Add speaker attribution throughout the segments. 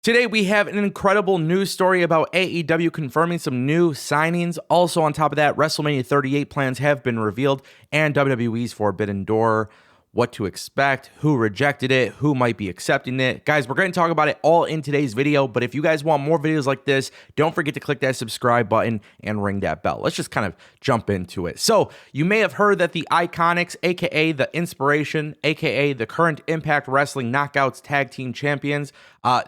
Speaker 1: Today, we have an incredible news story about AEW confirming some new signings. Also, on top of that, WrestleMania 38 plans have been revealed, and WWE's Forbidden Door, what to expect, who rejected it, who might be accepting it. Guys, we're going to talk about it all in today's video, but if you guys want more videos like this, don't forget to click that subscribe button and ring that bell. Let's just kind of jump into it. So, you may have heard that the Iconics, aka the Inspiration, aka the current Impact Wrestling Knockouts Tag Team Champions,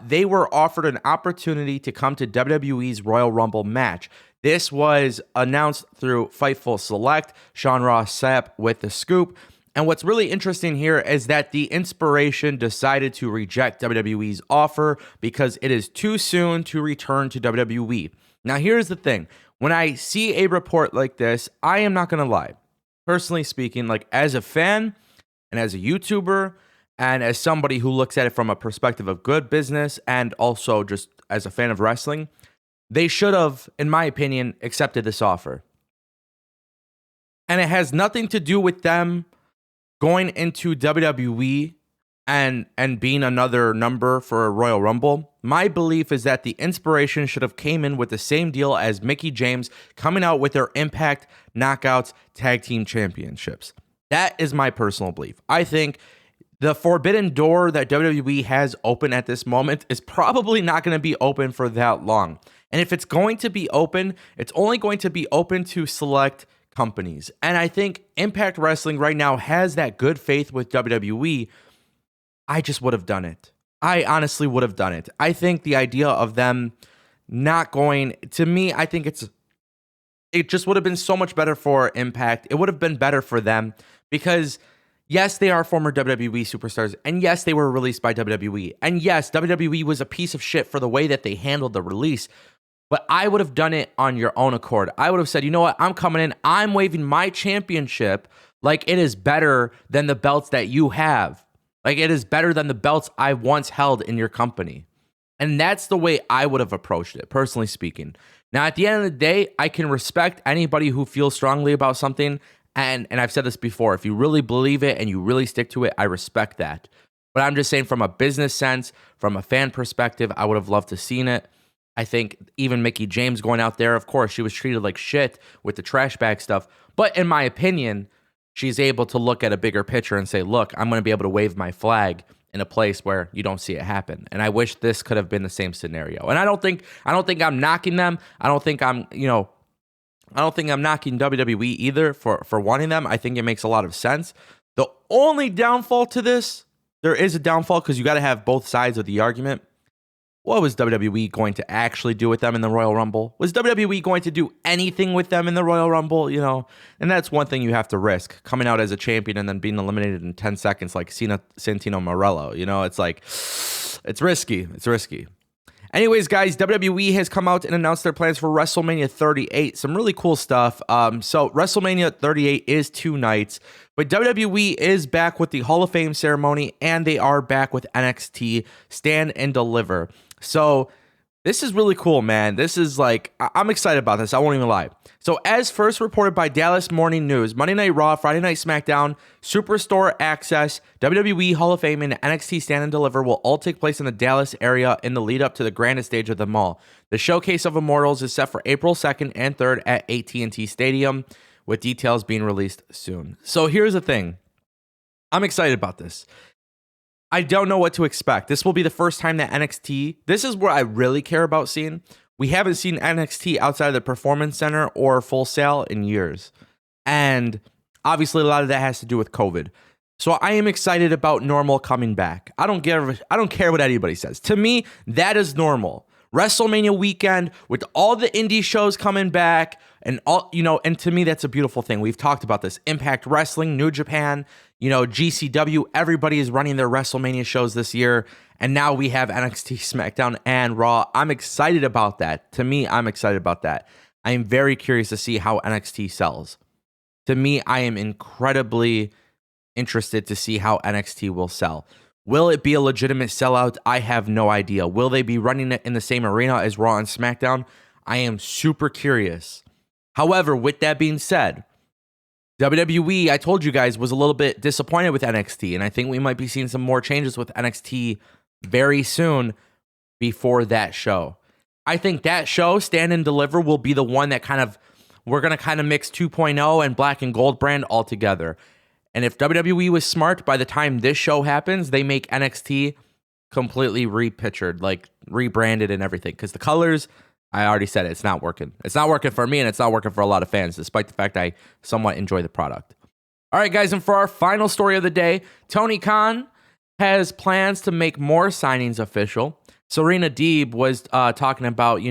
Speaker 1: they were offered an opportunity to come to WWE's Royal Rumble match. This was announced through Fightful Select. Sean Ross Sapp with the scoop. And what's really interesting here is that the Inspiration decided to reject WWE's offer because it is too soon to return to WWE. Now, here's the thing. When I see a report like this, I am not going to lie. Personally speaking, like as a fan and as a YouTuber and as somebody who looks at it from a perspective of good business and also just as a fan of wrestling, they should have, in my opinion, accepted this offer. And it has nothing to do with them going into WWE and being another number for a Royal Rumble. My belief is that the Inspiration should have came in with the same deal as Mickie James coming out with their Impact Knockouts Tag Team Championships. That is my personal belief. I think the Forbidden Door that WWE has open at this moment is probably not going to be open for that long. And if it's going to be open, it's only going to be open to select companies. And I think Impact Wrestling right now has that good faith with WWE. I just would have done it. I honestly would have done it. I think the idea of them not going, to me, I think it just would have been so much better for Impact. It would have been better for them because yes, they are former WWE superstars, and yes, they were released by WWE. And yes, WWE was a piece of shit for the way that they handled the release. But I would have done it on your own accord. I would have said, you know what? I'm coming in. I'm waving my championship like it is better than the belts that you have. Like it is better than the belts I once held in your company. And that's the way I would have approached it, personally speaking. Now, at the end of the day, I can respect anybody who feels strongly about something. And I've said this before. If you really believe it and you really stick to it, I respect that. But I'm just saying from a business sense, from a fan perspective, I would have loved to have seen it. I think even Mickie James going out there, of course, she was treated like shit with the trash bag stuff. But in my opinion, she's able to look at a bigger picture and say, look, I'm going to be able to wave my flag in a place where you don't see it happen. And I wish this could have been the same scenario. And I don't think I'm knocking them. I don't think I'm knocking WWE either for wanting them. I think it makes a lot of sense. The only downfall to this, there is a downfall because you got to have both sides of the argument. What was WWE going to actually do with them in the Royal Rumble? Was WWE going to do anything with them in the Royal Rumble? You know, and that's one thing you have to risk, coming out as a champion and then being eliminated in 10 seconds like Santino Marella. You know, it's like, it's risky. It's risky. Anyways, guys, WWE has come out and announced their plans for WrestleMania 38. Some really cool stuff. So WrestleMania 38 is 2 nights, but WWE is back with the Hall of Fame ceremony, and they are back with NXT Stand and Deliver. So this is really cool, man. This is like, I'm excited about this. I won't even lie. So as first reported by Dallas Morning News, Monday Night Raw, Friday Night SmackDown, Superstore Access, WWE Hall of Fame, and NXT Stand and Deliver will all take place in the Dallas area in the lead up to the grandest stage of them all. The Showcase of Immortals is set for April 2nd and 3rd at AT&T Stadium, with details being released soon. So here's the thing. I'm excited about this. I don't know what to expect. This will be the first time that NXT, this is where I really care about seeing. We haven't seen NXT outside of the Performance Center or Full Sail in years. And obviously a lot of that has to do with COVID. So I am excited about normal coming back. I don't care what anybody says. To me, that is normal. WrestleMania weekend with all the indie shows coming back and all, you know, and to me, that's a beautiful thing. We've talked about this. Impact Wrestling, New Japan, you know, GCW, everybody is running their WrestleMania shows this year. And now we have NXT, SmackDown, and Raw. I'm excited about that. To me, I'm excited about that. I am very curious to see how NXT sells. To me, I am incredibly interested to see how NXT will sell. Will it be a legitimate sellout? I have no idea. Will they be running it in the same arena as Raw and SmackDown? I am super curious. However, with that being said, WWE, I told you guys, was a little bit disappointed with NXT, and I think we might be seeing some more changes with NXT very soon. before that show. I think that show, Stand and Deliver, will be the one that we're going to kind of mix 2.0 and Black and Gold brand all together. And if WWE was smart, by the time this show happens, they make NXT completely repictured, like rebranded and everything. Because the colors, I already said it, it's not working. It's not working for me, and it's not working for a lot of fans, despite the fact I somewhat enjoy the product. All right, guys, and for our final story of the day, Tony Khan has plans to make more signings official. Serena Deeb was talking about,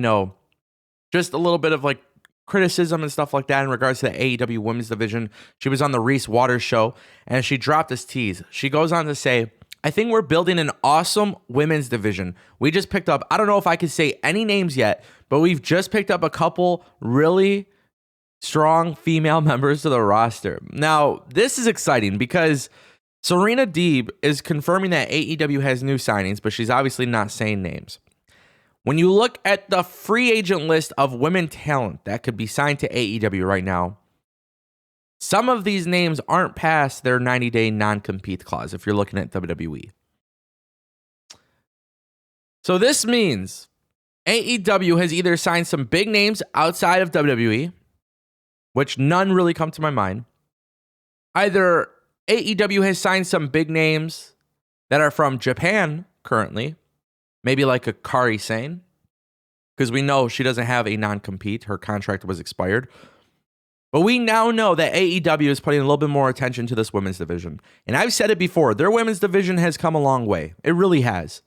Speaker 1: just a little bit of like criticism and stuff like that in regards to the AEW women's division. She was on the Reese Waters show, and she dropped this tease. She goes on to say, I think we're building an awesome women's division. We just picked up, I don't know if I can say any names yet, but we've just picked up a couple really strong female members to the roster. Now, this is exciting because Serena Deeb is confirming that AEW has new signings, but she's obviously not saying names. When you look at the free agent list of women talent that could be signed to AEW right now, some of these names aren't past their 90-day non-compete clause if you're looking at WWE. So this means AEW has either signed some big names outside of WWE, which none really come to my mind. Either AEW has signed some big names that are from Japan currently, maybe like a Kairi Sane, because we know she doesn't have a non-compete. Her contract was expired. But we now know that AEW is putting a little bit more attention to this women's division. And I've said it before, their women's division has come a long way. It really has.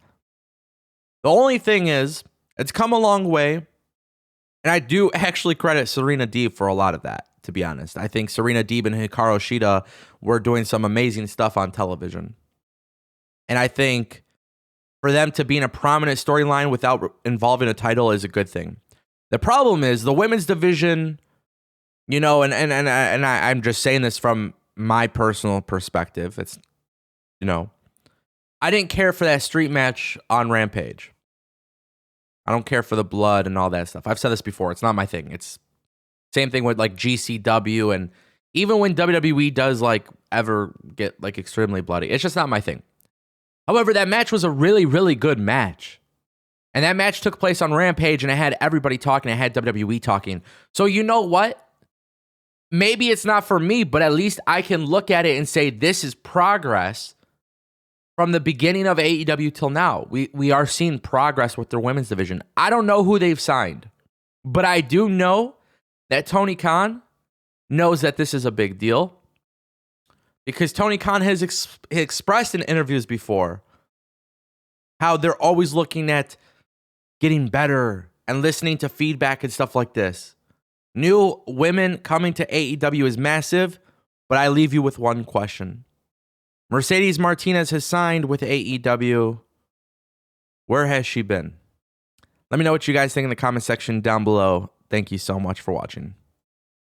Speaker 1: The only thing is, it's come a long way. And I do actually credit Serena Deeb for a lot of that, to be honest. I think Serena Deeb and Hikaru Shida were doing some amazing stuff on television. And I think for them to be in a prominent storyline without involving a title is a good thing. The problem is the women's division, and I'm just saying this from my personal perspective. It's, I didn't care for that street match on Rampage. I don't care for the blood and all that stuff. I've said this before. It's not my thing. It's same thing with like GCW, and even when WWE does like ever get like extremely bloody, it's just not my thing. However, that match was a really, really good match. And that match took place on Rampage, and it had everybody talking. It had WWE talking. So you know what? Maybe it's not for me, but at least I can look at it and say this is progress from the beginning of AEW till now. We are seeing progress with their women's division. I don't know who they've signed, but I do know that Tony Khan knows that this is a big deal because Tony Khan has expressed in interviews before how they're always looking at getting better and listening to feedback and stuff like this. New women coming to AEW is massive, but I leave you with one question. Mercedes Martinez has signed with AEW. Where has she been? Let me know what you guys think in the comment section down below. Thank you so much for watching.